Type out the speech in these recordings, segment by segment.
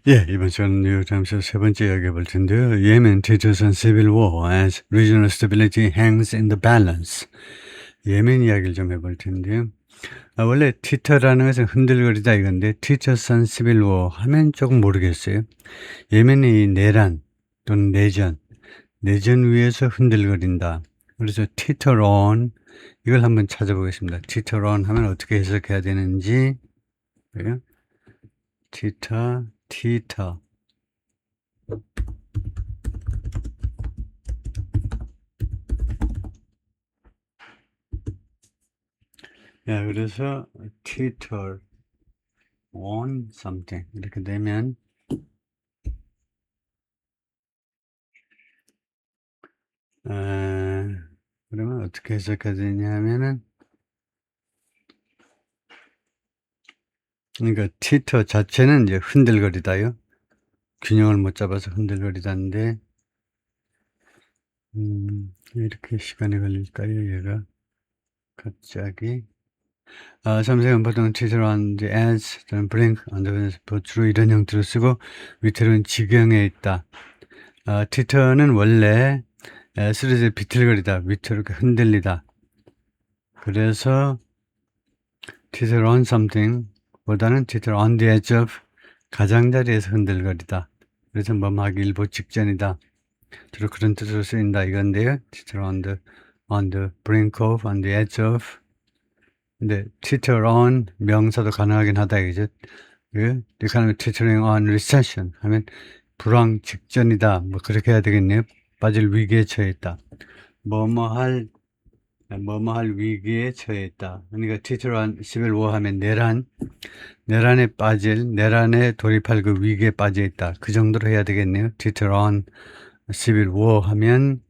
예, 이번 시간 뉴욕타임스 세 번째 이야기 해볼 텐데요. Yemen teeters on civil war as regional stability hangs in the balance. 예멘 이야기를 좀 해볼 텐데요. 원래 티터라는 것은 흔들거리다 이건데 teeters on civil war 하면 조금 모르겠어요. 예멘이 내란 또는 내전 위에서 흔들거린다. 그래서 teeter on 이걸 한번 찾아보겠습니다. teeter on 하면 어떻게 해석해야 되는지. 그래요? teeter. 야, 그래서 teeter on something 이렇게 되면 그러면 어떻게 해석해야 되냐 하면은 그러니까 teeter 자체는 이제 흔들거리다요. 균형을 못 잡아서 흔들거리다인데 이렇게 시간이 걸릴까요? 얘가 갑자기 삼색은 보통 teeter on the edge 또는 brink on the 주로 이런 형태로 쓰고 위태로운 지경에 있다. teeter는 원래 쓰러져 비틀거리다, 위태롭게 흔들리다. 그래서 teeter on something 보다는 teeter on the edge of 가장자리에서 흔들거리다. 그래서 뭐하기 일보 직전이다. 주로 그런 뜻으로 쓰인다 이건데요. teeter on the brink of, on the edge of. 근데 teeter on 명사도 가능하긴 하다 이죠. The kind of teetering on recession 하면 불황 직전이다. 뭐 그렇게 해야 되겠네요. 빠질 위기에 처해 있다. 뭐뭐할 위기에 처해 있다. 그러니까 teeter on civil war 하면 내란에 돌입할 그 위기에 빠져 있다. 그 정도로 해야 되겠네요. teeter on civil war 하면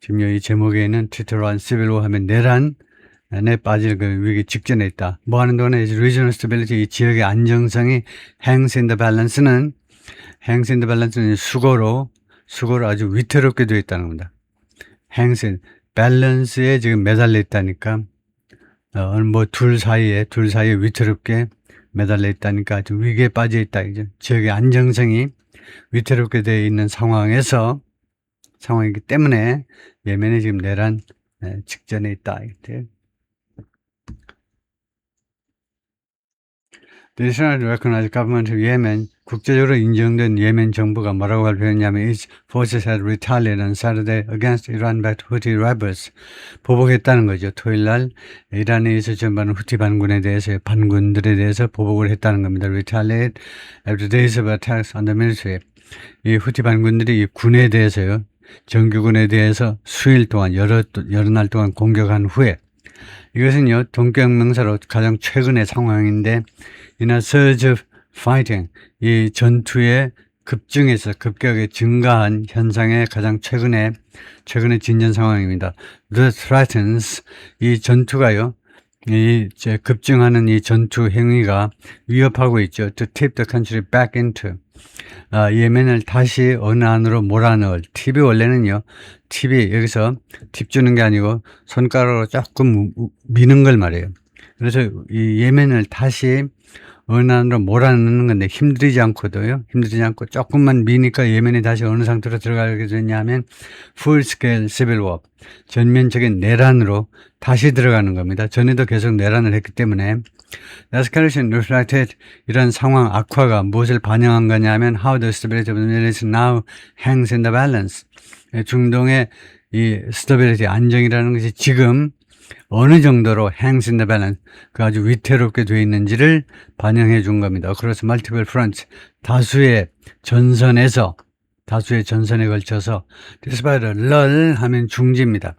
지금 이 제목에는 teeter on civil war 하면 내란에 빠질 그 위기 직전에 있다. 뭐 하는 동안에 regional stability 이 지역의 안정성이 hangs in the balance는 수고로 아주 위태롭게 되어 있다는 겁니다. hangs in 밸런스에 지금 매달려 있다니까 뭐 둘 사이에 위태롭게 매달려 있다니까 아주 위기에 빠져 있다. 이제 지역의 안정성이 위태롭게 되어 있는 상황이기 때문에 예멘이 지금 내란 직전에 있다. The International Recognized Government of Yemen, 국제적으로 인정된 예멘 정부가 뭐라고 발표했냐면 its forces had retaliated on Saturday against Iran-backed Houthi rebels. 보복했다는 거죠. 토요일날 이란에서 전반한 후티 반군들에 대해서 보복을 했다는 겁니다. Retaliate after days of attacks on the military. 이 후티 반군들이 이 군에 대해서요. 정규군에 대해서 수일 동안 여러 날 동안 공격한 후에 이것은요. 동격명사로 가장 최근의 상황인데 in a surge of fighting 이 전투의 급격하게 증가한 현상의 가장 최근의 진전 상황입니다. That threatens 이 전투가요. 급증하는 이 전투 행위가 위협하고 있죠. To tip the country back into 예멘을 다시 어느 안으로 몰아넣을. 팁이 원래는요. 팁이 여기서 팁 주는 게 아니고 손가락으로 조금 미는 걸 말해요. 그래서 이 예멘을 다시 어느 안으로 몰아넣는 건데 힘들지 않고 조금만 미니까 예멘이 다시 어느 상태로 들어가게 되냐면 full scale civil war 전면적인 내란으로 다시 들어가는 겁니다. 전에도 계속 내란을 했기 때문에 escalation reflected 이런 상황 악화가 무엇을 반영한 거냐면 how the stability of the Middle East now hangs in the balance. 중동의 이 stability 안정이라는 것이 지금 어느 정도로 hangs in the balance 그 아주 위태롭게 되어 있는지를 반영해 준 겁니다. 그래서 multiple fronts 다수의 전선에 걸쳐서 despite a lull 하면 중지입니다.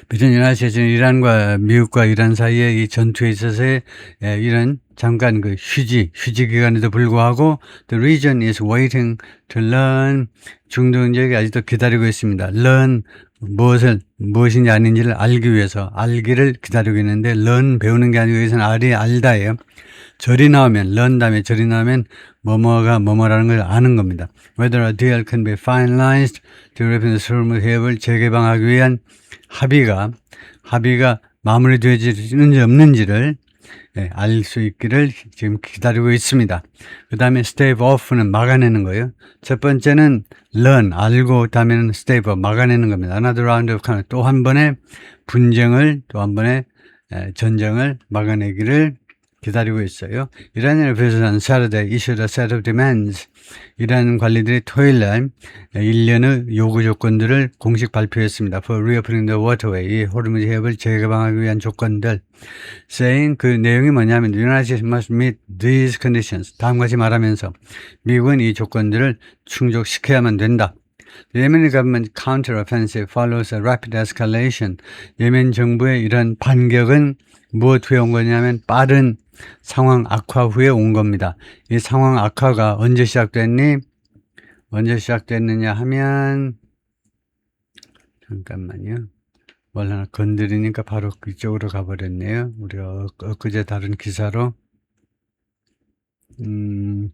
비전 유나이티드는 이란과 미국과 이란 사이에 이 전투에 있어서의 이런 잠깐 그 휴지 기간에도 불구하고 the region is waiting to learn 중동 지역이 아직도 기다리고 있습니다. learn 무엇인지 아닌지를 알기 위해서 알기를 기다리고 있는데 learn 배우는 게 아니고 여기서는 알다예요. 절이 나오면 learn 다음에 절이 나오면 뭐뭐가 뭐뭐라는 걸 아는 겁니다. Whether a deal can be finalized to repair the Hormuz 해협을 재개방하기 위한 합의가 마무리되어지는지 없는지를 알 수 있기를 지금 기다리고 있습니다. 그 다음에 stave off는 막아내는 거예요. 첫 번째는 learn, 알고, 다음에는 stave off, 막아내는 겁니다. Another round of conflict, 또 한 번의 분쟁을, 또 한 번의 전쟁을 막아내기를 기다리고 있어요. 이란을 비롯한 Saturday issued a set of demands. 이란 관리들이 토요일날 1년의 요구 조건들을 공식 발표했습니다. For reopening the waterway, 이 호르무즈 해협을 재개방하기 위한 조건들. Saying 그 내용이 뭐냐면 The United States must meet these conditions. 다음과 같이 말하면서 미국은 이 조건들을 충족시켜야만 된다. The Yemeni government counter-offensive follows a rapid escalation. 예멘 정부의 이런 반격은 무엇 후에 온 거냐면 빠른 상황 악화 후에 온 겁니다. 이 상황 악화가 언제 시작됐느냐 하면 잠깐만요. 뭘 하나 건드리니까 바로 그쪽으로 가버렸네요. 우리가 엊그제 다른 기사로 이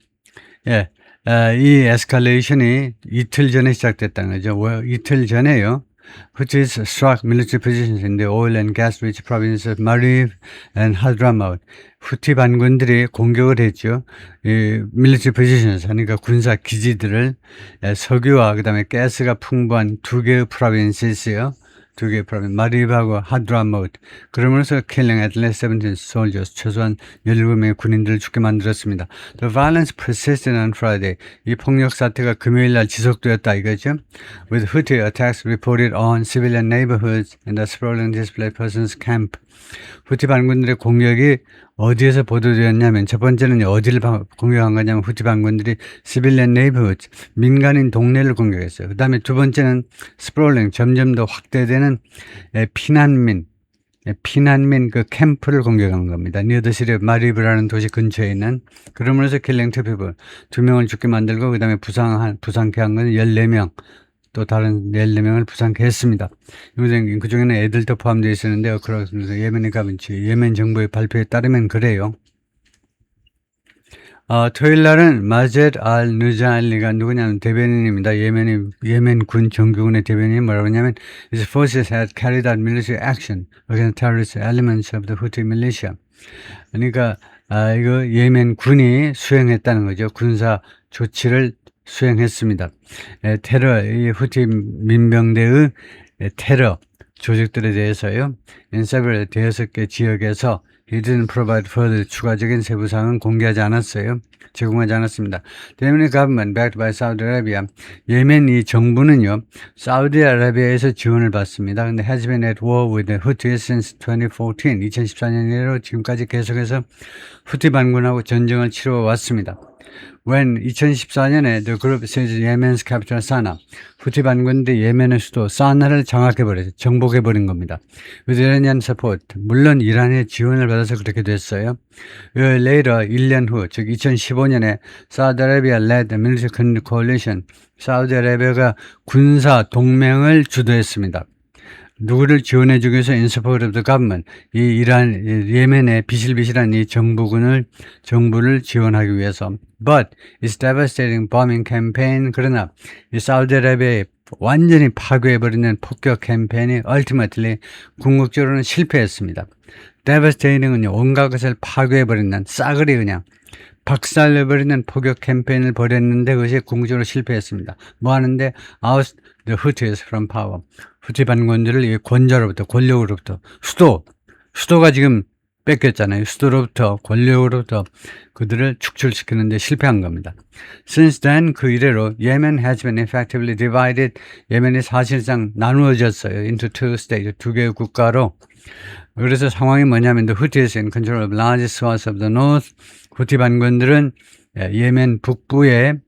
에스컬레이션이 이틀 전에 시작됐다는 거죠. 이틀 전에요. Houthis struck military positions in the oil and gas-rich provinces of Marib and Hadramaut. 후티 반군들이 공격을 했죠. 이 military positions, 그러니까 군사 기지들을 석유와 그다음에 가스가 풍부한 두 개의 provinces요. 두 개의 프로빈스, 마리브하고 하드라마우트. 그러면서 killing at least 17 soldiers, 최소한 17명의 군인들을 죽게 만들었습니다. The violence persisted on Friday. 이 폭력 사태가 금요일 날 지속되었다 이거죠. With Houthi attacks reported on civilian neighborhoods and the sprawling displaced persons camp. 후티 반군들의 공격이 어디에서 보도되었냐면 첫 번째는 어디를 공격한 거냐면 후티 반군들이 civilian neighborhoods, 민간인 동네를 공격했어요. 그 다음에 두 번째는 sprawling, 점점 더 확대되는 피난민 그 캠프를 공격한 겁니다. near the city of 마리브라는 도시 근처에 있는. 그러면서 killing two people, 2명을 죽게 만들고 그 다음에 부상케 한 건 14명. 또 다른 14명을 부상케 했습니다. 그 중에는 애들도 포함되어 있었는데, 그래서 예멘 정부의 발표에 따르면 그래요. 토요일 날은 마젯 알 누자알리가 누구냐면 대변인입니다. 예멘 군 정규군의 대변인이 뭐라고 하냐면 His forces had carried out military action against terrorist elements of the Houthi militia. 그러니까 이거 예멘 군이 수행했다는 거죠. 군사 조치를 수행했습니다. 이 후티 민병대의 테러 조직들에 대해서요. In several 대여섯 개 지역에서 He didn't provide further 추가적인 세부사항은 공개하지 않았어요. 제공하지 않았습니다. The Yemeni government backed by Saudi Arabia. 예멘 이 정부는요. 사우디아라비아에서 지원을 받습니다. 근데 has been at war with the Houthis since 2014. 2014년 이래로 지금까지 계속해서 후티 반군하고 전쟁을 치러 왔습니다. When 2014년에 the group seized Yemen's capital Sana'a. 후티 반군들이 예멘의 수도 사나를 장악해버렸어요. 정복해버린 겁니다. With Iranian support. 물론 이란의 지원을 받아서 그렇게 됐어요. Later, 1년 후, 즉 2015년에 Saudi Arabia led the military coalition. 사우디아라비아가 군사 동맹을 주도했습니다. 누구를 지원해주기 위해서 in support of the government. 예멘의 비실비실한 이 정부를 지원하기 위해서. But its devastating bombing campaign. 그러나 이 사우디아라비아의 완전히 파괴해버리는 폭격 캠페인이 ultimately 궁극적으로는 실패했습니다. devastating은요, 온갖 것을 파괴해버리는 싸그리 그냥 박살내버리는 폭격 캠페인을 벌였는데 그것이 궁극적으로 실패했습니다. 뭐 하는데? Oust the Houthis from power. 후티 반군들을 이 권좌로부터, 권력으로부터, 수도가 지금 뺏겼잖아요. 수도로부터, 권력으로부터 그들을 축출시키는 데 실패한 겁니다. Since then, 그 이래로 Yemen has been effectively divided. 예멘이 사실상 나누어졌어요. into two states, 두 개의 국가로. 그래서 상황이 뭐냐면 the Houthis in control of large swaths of the north. 후티 반군들은 예멘 북부의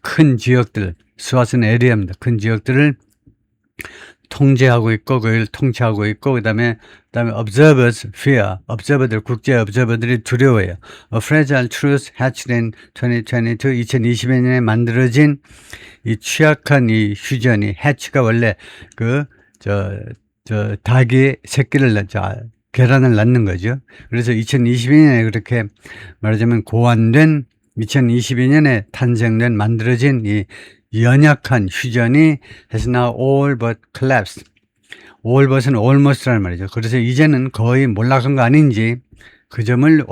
큰 지역들, 스와스는 에리아입니다. 큰 지역들을 통제하고 있고, 그걸 통치하고 있고, 그 다음에 observers fear. 국제 observer들이 두려워해요. A fragile truce hatched in 2022, 2020년에 만들어진 이 취약한 이 휴전이, hatch가 원래 닭이 새끼를 계란을 낳는 거죠. 그래서 2022년에 그렇게 말하자면 고안된 2022년에 탄생된 만들어진 이 연약한 휴전이 has now all but collapsed. all but은 almost라는 말이죠. 그래서 이제는 거의 몰락한 거 아닌지 그 점을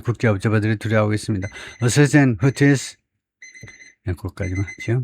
국제 observer들이 두려워하고 있습니다. Assads and Houthis, 거기까지만 하죠.